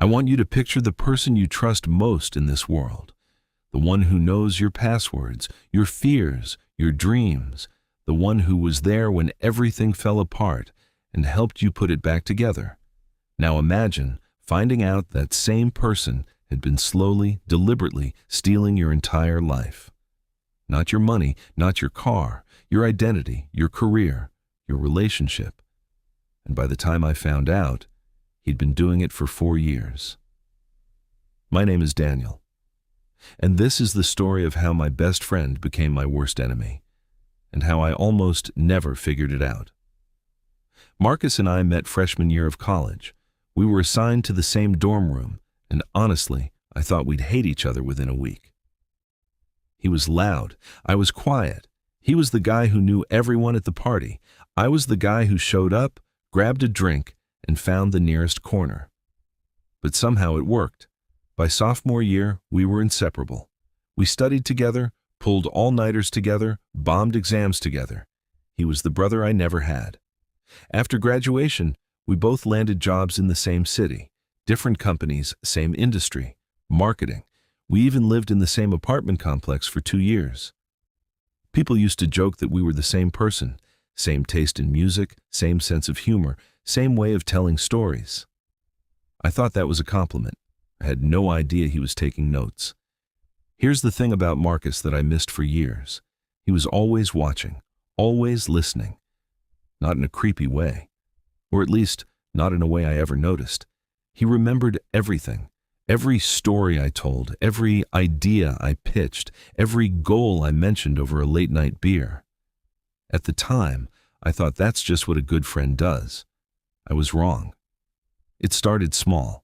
I want you to picture the person you trust most in this world, the one who knows your passwords, your fears, your dreams, the one who was there when everything fell apart and helped you put it back together. Now imagine finding out that same person had been slowly, deliberately stealing your entire life. Not your money, not your car, your identity, your career, your relationship. And by the time I found out, he'd been doing it for 4 years. My name is Daniel, and this is the story of how my best friend became my worst enemy, and how I almost never figured it out. Marcus and I met freshman year of college. We were assigned to the same dorm room, and honestly, I thought we'd hate each other within a week. He was loud. I was quiet. He was the guy who knew everyone at the party. I was the guy who showed up, grabbed a drink, and found the nearest corner. But somehow it worked. By sophomore year, we were inseparable. We studied together, pulled all-nighters together, bombed exams together. He was the brother I never had. After graduation, we both landed jobs in the same city, different companies, same industry, marketing. We even lived in the same apartment complex for 2 years. People used to joke that we were the same person, same taste in music, same sense of humor, same way of telling stories. I thought that was a compliment. I had no idea he was taking notes. Here's the thing about Marcus that I missed for years. He was always watching, always listening. Not in a creepy way, or at least not in a way I ever noticed. He remembered everything, every story I told, every idea I pitched, every goal I mentioned over a late-night beer. At the time, I thought that's just what a good friend does. I was wrong. It started small.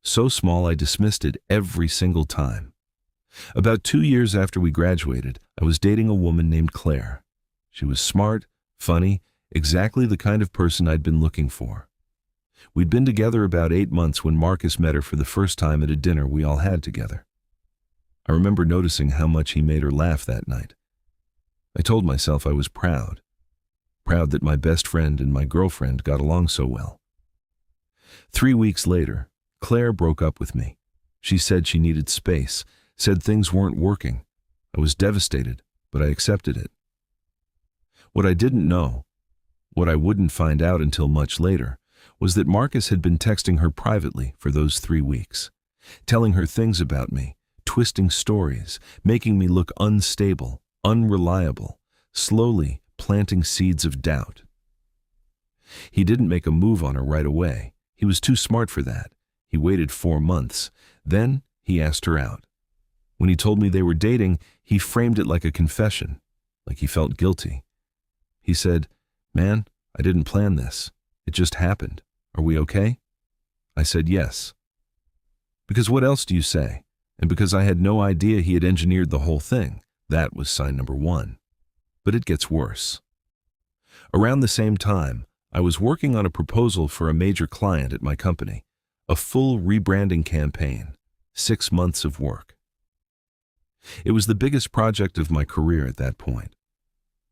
So small I dismissed it every single time. About 2 years after we graduated, I was dating a woman named Claire. She was smart, funny, exactly the kind of person I'd been looking for. We'd been together about 8 months when Marcus met her for the first time at a dinner we all had together. I remember noticing how much he made her laugh that night. I told myself I was proud that my best friend and my girlfriend got along so well. 3 weeks later, Claire broke up with me. She said she needed space, said things weren't working. I was devastated, but I accepted it. What I didn't know, what I wouldn't find out until much later, was that Marcus had been texting her privately for those 3 weeks, telling her things about me, twisting stories, making me look unstable, unreliable, slowly planting seeds of doubt. He didn't make a move on her right away. He was too smart for that. He waited 4 months. Then he asked her out. When he told me they were dating, he framed it like a confession, like he felt guilty. He said, "Man, I didn't plan this. It just happened. Are we okay?" I said yes. Because what else do you say? And because I had no idea he had engineered the whole thing. That was sign number 1. But it gets worse. Around the same time, I was working on a proposal for a major client at my company, a full rebranding campaign, 6 months of work. It was the biggest project of my career at that point.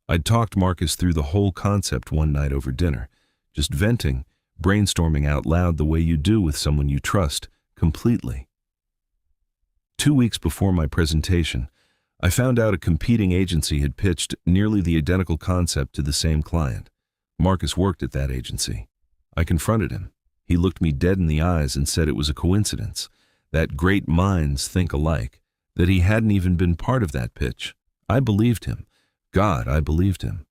I'd talked Marcus through the whole concept one night over dinner, just venting, brainstorming out loud the way you do with someone you trust completely. 2 weeks before my presentation, I found out a competing agency had pitched nearly the identical concept to the same client. Marcus worked at that agency. I confronted him. He looked me dead in the eyes and said it was a coincidence, that great minds think alike, that he hadn't even been part of that pitch. I believed him. God, I believed him.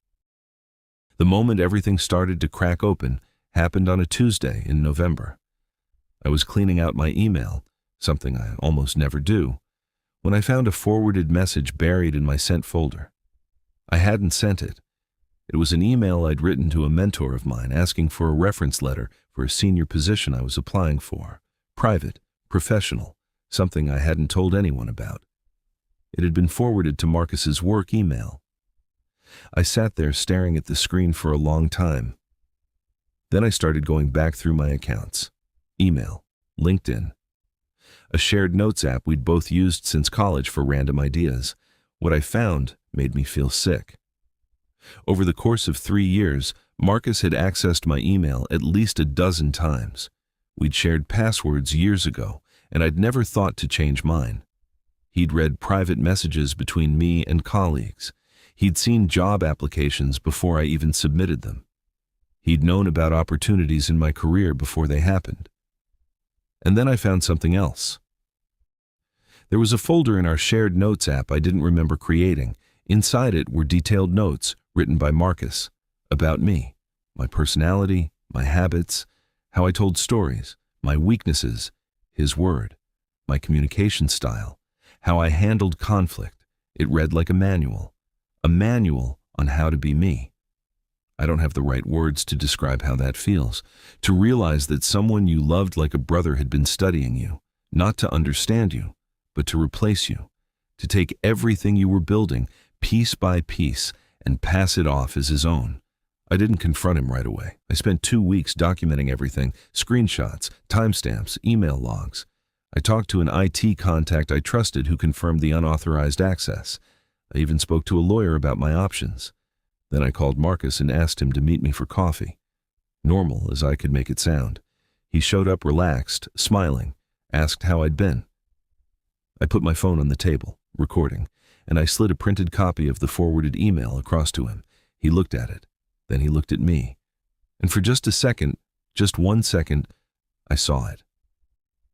The moment everything started to crack open happened on a Tuesday in November. I was cleaning out my email, something I almost never do, when I found a forwarded message buried in my sent folder. I hadn't sent it. It was an email I'd written to a mentor of mine asking for a reference letter for a senior position I was applying for. Private, professional, something I hadn't told anyone about. It had been forwarded to Marcus's work email. I sat there staring at the screen for a long time. Then I started going back through my accounts. Email, LinkedIn, a shared notes app we'd both used since college for random ideas. What I found made me feel sick. Over the course of 3 years, Marcus had accessed my email at least a dozen times. We'd shared passwords years ago, and I'd never thought to change mine. He'd read private messages between me and colleagues. He'd seen job applications before I even submitted them. He'd known about opportunities in my career before they happened. And then I found something else. There was a folder in our shared notes app I didn't remember creating. Inside it were detailed notes written by Marcus about me, my personality, my habits, how I told stories, my weaknesses, his word, my communication style, how I handled conflict. It read like a manual on how to be me. I don't have the right words to describe how that feels, to realize that someone you loved like a brother had been studying you, not to understand you, but to replace you, to take everything you were building, piece by piece, and pass it off as his own. I didn't confront him right away. I spent 2 weeks documenting everything, screenshots, timestamps, email logs. I talked to an IT contact I trusted who confirmed the unauthorized access. I even spoke to a lawyer about my options. Then I called Marcus and asked him to meet me for coffee. Normal as I could make it sound. He showed up relaxed, smiling, asked how I'd been. I put my phone on the table, recording, and I slid a printed copy of the forwarded email across to him. He looked at it. Then he looked at me. And for just a second, just 1 second, I saw it.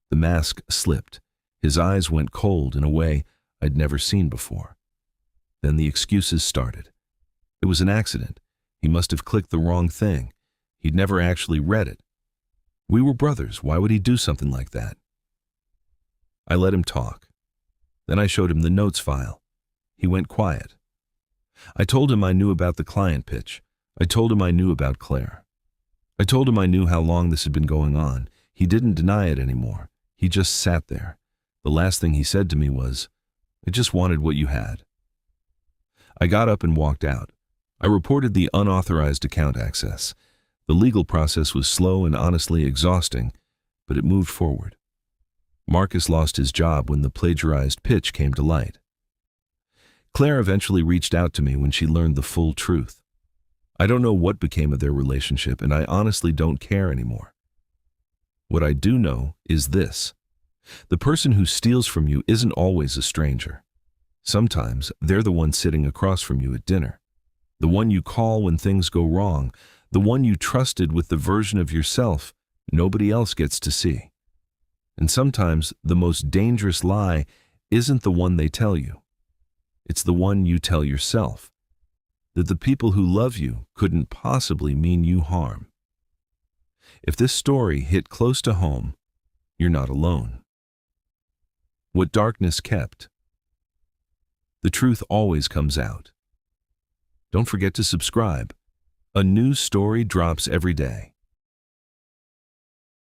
The mask slipped. His eyes went cold in a way I'd never seen before. Then the excuses started. It was an accident. He must have clicked the wrong thing. He'd never actually read it. We were brothers. Why would he do something like that? I let him talk. Then I showed him the notes file. He went quiet. I told him I knew about the client pitch. I told him I knew about Claire. I told him I knew how long this had been going on. He didn't deny it anymore. He just sat there. The last thing he said to me was, "I just wanted what you had." I got up and walked out. I reported the unauthorized account access. The legal process was slow and honestly exhausting, but it moved forward. Marcus lost his job when the plagiarized pitch came to light. Claire eventually reached out to me when she learned the full truth. I don't know what became of their relationship, and I honestly don't care anymore. What I do know is this. The person who steals from you isn't always a stranger. Sometimes they're the one sitting across from you at dinner, the one you call when things go wrong, the one you trusted with the version of yourself nobody else gets to see. And sometimes the most dangerous lie isn't the one they tell you. It's the one you tell yourself, that the people who love you couldn't possibly mean you harm. If this story hit close to home, you're not alone. What darkness kept. The truth always comes out. Don't forget to subscribe. A new story drops every day.